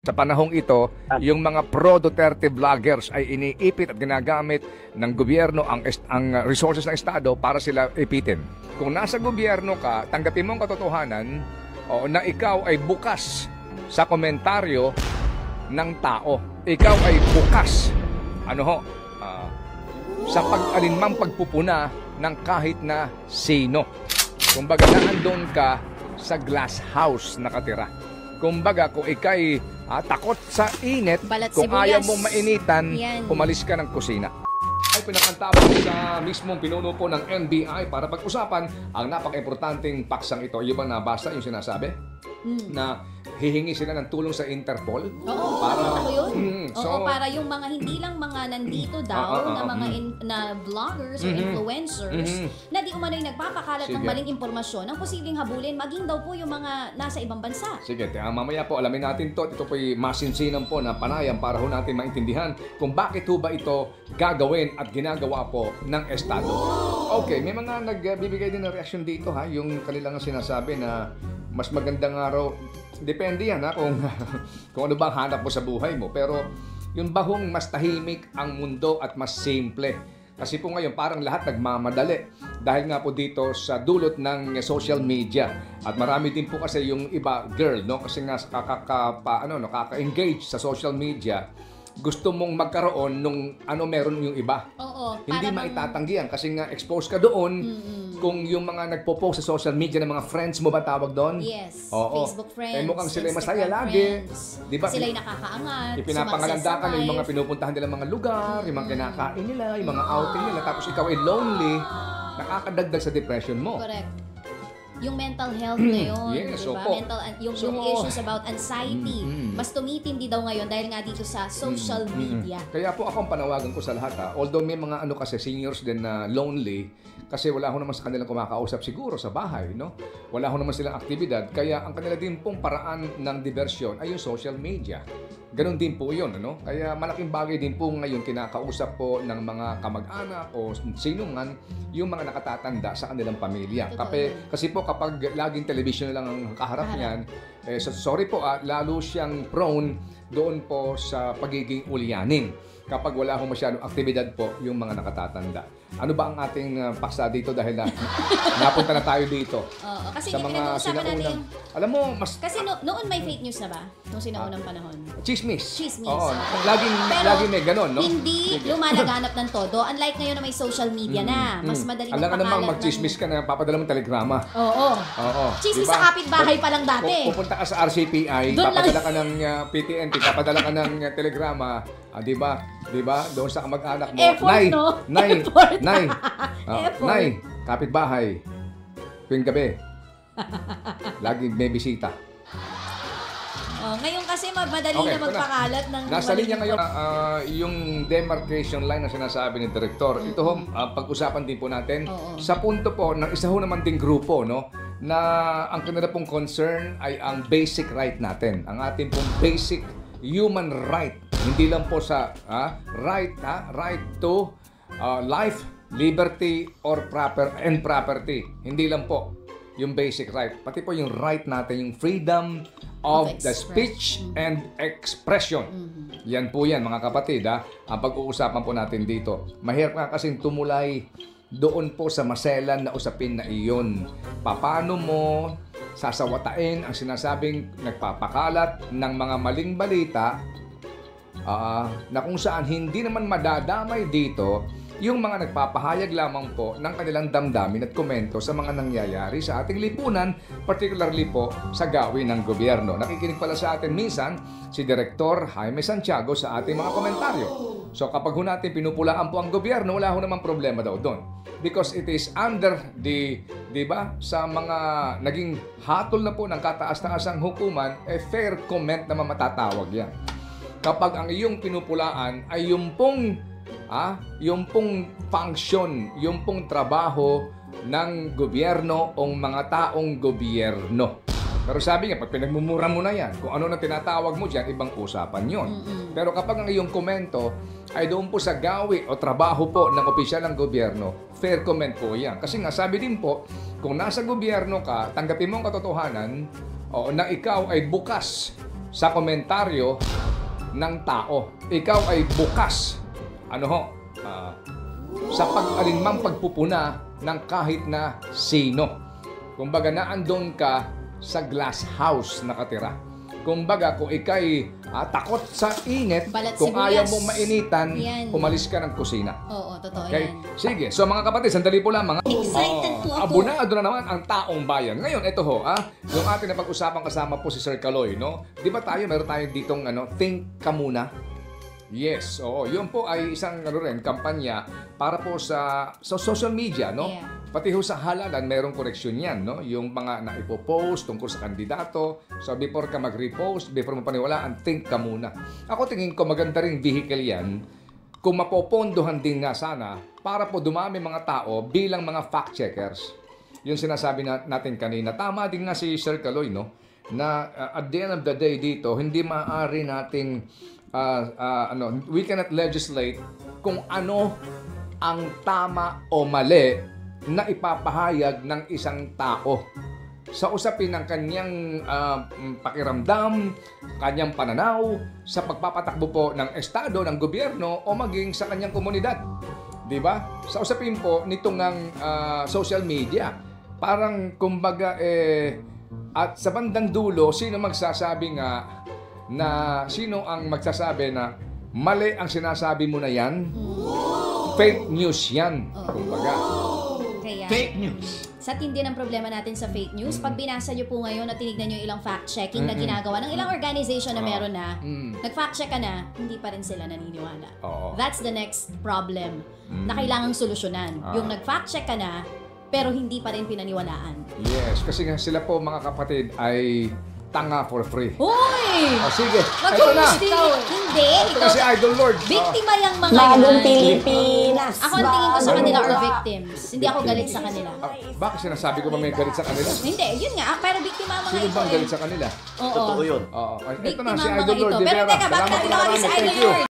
Sa panahong ito, yung mga pro-Duterte vloggers ay iniipit at ginagamit ng gobyerno ang resources ng Estado para sila ipitin. Kung nasa gobyerno ka, tanggapin mo ang katotohanan na ikaw ay bukas sa komentaryo ng tao. Ikaw ay bukas sa alinmang pagpupuna ng kahit na sino. Kumbaga, naandun ka sa glass house nakatira. Kumbaga, kung ikay takot sa init, kung ayaw mong mainitan, pumalis ka ng kusina. Ay pinakantabang sa mismong pinuno po ng NBI para pag-usapan ang napaka-importanting paksang ito. Yung bang nabasa yung sinasabi? Na hihingi sila ng tulong sa Interpol? Oo, para ko yun. Oo, para yung mga hindi lang mga nandito daw na mga na vloggers or influencers na di umano'y nagpapakalat ng maling impormasyon ang posibleng habulin maging daw po yung mga nasa ibang bansa. Sige, mamaya po alamin natin to. Ito po'y masinsinan po na panayam para ho natin maintindihan kung bakit ho ba ito gagawin at ginagawa po ng Estado. Okay, may mga nagbibigay din ng reaksyon dito yung kanilang sinasabi na mas magandang araw. Depende yan kung ano bang hanap mo sa buhay mo. Pero yung bahong mas tahimik ang mundo at mas simple. Kasi po ngayon parang lahat nagmamadali. Dahil nga po dito sa dulot ng social media. At marami din po kasi yung iba girl, no? Kasi nga nakaka-engage sa social media. Gusto mong magkaroon nung meron yung iba. Oo, hindi maitatanggihan kasi nga expose ka doon kung yung mga nagpo-post sa social media ng mga friends mo ba tawag doon? Yes. Oo. Facebook friends. Mukhang sila'y masaya lagi. Diba? Sila'y nakakaangat. Ipinapangalandakan na yung mga pinupuntahan nilang mga lugar, yung mga kinakain nila, yung mga outing nila. Tapos ikaw ay lonely, nakakadagdag sa depression mo. Correct. Yung mental health na yun, yes, diba? Yung issues about anxiety, mas tumitindi daw ngayon dahil nga dito sa social media. Kaya po ako ang panawagan ko sa lahat although may mga kasi seniors din na lonely, kasi wala ho naman sa kanilang kumakausap siguro sa bahay, no? Wala ho naman silang aktibidad, kaya ang kanila din pong paraan ng diversyon ay yung social media. Ganon din po yun, ano? Kaya malaking bagay din po ngayon kinakausap po ng mga kamag-anak o sino man yung mga nakatatanda sa kanilang pamilya. Kasi po kapag laging television na lang ang kaharap niyan, sorry po lalo siyang prone doon po sa pagiging ulyanin kapag wala akong masyadong aktibidad po yung mga nakatatanda. Ano ba ang ating paksa dito dahil napunta na tayo dito? Kasi sa mga sinaunang... Alam mo, mas... Kasi noon may fake news na ba? Noong sinaunang panahon? Chismis. Oo. Laging may ganon, no? Hindi lumalaganap ng todo. Unlike ngayon na may social media na. Mas madali mapakalat. Alam ka naman mag-chismis ka na papadala mong telegrama. Oo. Chismis sa kapitbahay pa lang dati. Pupunta ka sa RCPI, papadala ka ng PTNT, papadala ka ng telegrama. Di ba? Doon sa kamag-anak mo. Effort, no? Nay, kapitbahay. Tuwing gabi. Lagi may bisita. Ngayon kasi madali na magpakalat ng... Nasa linya ngayon yung demarcation line na sinasabi ni Direktor. Ito pag-usapan din po natin. Sa punto po ng isa naman ding grupo, no? Na ang kanila pong concern ay ang basic right natin. Ang ating pong basic human right. Hindi lang po sa right to life, liberty, or property. Hindi lang po yung basic right. Pati po yung right natin, yung freedom of the speech and expression. Yan po yan, mga kapatid. Ang pag-uusapan po natin dito. Mahirap nga kasing tumulay doon po sa maselan na usapin na iyon. Paano mo sasawatain ang sinasabing nagpapakalat ng mga maling balita na kung saan hindi naman madadamay dito yung mga nagpapahayag lamang po ng kanilang damdamin at komento sa mga nangyayari sa ating lipunan, particularly po sa gawin ng gobyerno. Nakikinig pala sa atin minsan si Direktor Jaime Santiago sa ating mga komentaryo. So kapag natin pinupulaan po ang gobyerno, wala ho naman problema daw doon. Because it is under sa mga naging hatol na po ng kataas-taasang hukuman, fair comment na matatawag yan. Kapag ang iyong pinupulaan ay yung pong function, yung pong trabaho ng gobyerno o mga taong gobyerno. Pero sabi nga, pag pinagmumura mo na yan, kung ano na tinatawag mo dyan, ibang usapan yon. Pero kapag ang iyong komento ay doon po sa gawi o trabaho po ng opisyal ng gobyerno, fair comment po yan. Kasi nga, sabi din po, kung nasa gobyerno ka, tanggapin mo ang katotohanan na ikaw ay bukas sa komentaryo ng tao. Ikaw ay bukas, sa pag-alinmang pagpupuna ng kahit na sino. Kumbaga, naandun ka sa glass house nakatira. Kumbaga, kung ikay takot sa init, Balat kung sibuyas. ayaw mong mainitan, Yan. umalis ka ng kusina. Oo, totoo Okay? yan. Sige. So mga kapatid, sandali po lamang. Excited po ako. Abunado na naman ang taong bayan. Ngayon, ito ho, yung ating napag-usapan kasama po si Sir Kaloy, no? Di ba meron tayo ditong think ka muna? Yes, oo. Yun po ay isang kampanya para po sa social media, no? Yeah. Pati ho sa halalan, merong koreksyon yan, no? Yung mga naipopost tungkol sa kandidato. So before ka mag-repost, before mo paniwalaan, think ka muna. Ako tingin ko maganda ring vehicle yan kung mapopondohan din nga sana para po dumami mga tao bilang mga fact-checkers. Yung sinasabi natin kanina, tama din nga si Sir Kaloy, no? Na at the end of the day dito, hindi maaari nating we cannot legislate kung ano ang tama o mali na ipapahayag ng isang tao sa usapin ng kanyang pakiramdam, kanyang pananaw, sa pagpapatakbo po ng estado, ng gobyerno, o maging sa kanyang komunidad. Di ba? Sa usapin po nitong social media, parang kumbaga at sa bandang dulo, sino ang magsasabi na mali ang sinasabi mo na yan? Fake news yan, kumbaga. Kaya, Fake news. sa tindi ng problema natin sa fake news, pag binasa nyo po ngayon at tinignan nyo yung ilang fact-checking na ginagawa ng ilang organization na meron na, nag-fact-check ka na, hindi pa rin sila naniniwala. Oo. That's the next problem na kailangang solusyonan. Yung nag-fact-check ka na, pero hindi pa rin pinaniwalaan. Yes, kasi nga sila po mga kapatid ay tanga for free. Hoy! O sige, ito na. Hindi. Ito na si Idol Lord. Biktima yung mga Bagong yan. Pilipinas. Ako ang tingin ko sa kanila are victims. Hindi ako galit sa kanila. Bakit sinasabi ko ba may galit sa kanila? Hindi, yun nga. Pero biktima ang mga Sino ito. bang galit sa kanila? Oo. Totoo yun. Oo. Ito Biktima na si ang mga Idol Lord ito. de Pero Vera. teka, bakit Salamat natin na tawagin marami. si Idol Thank you. Lord?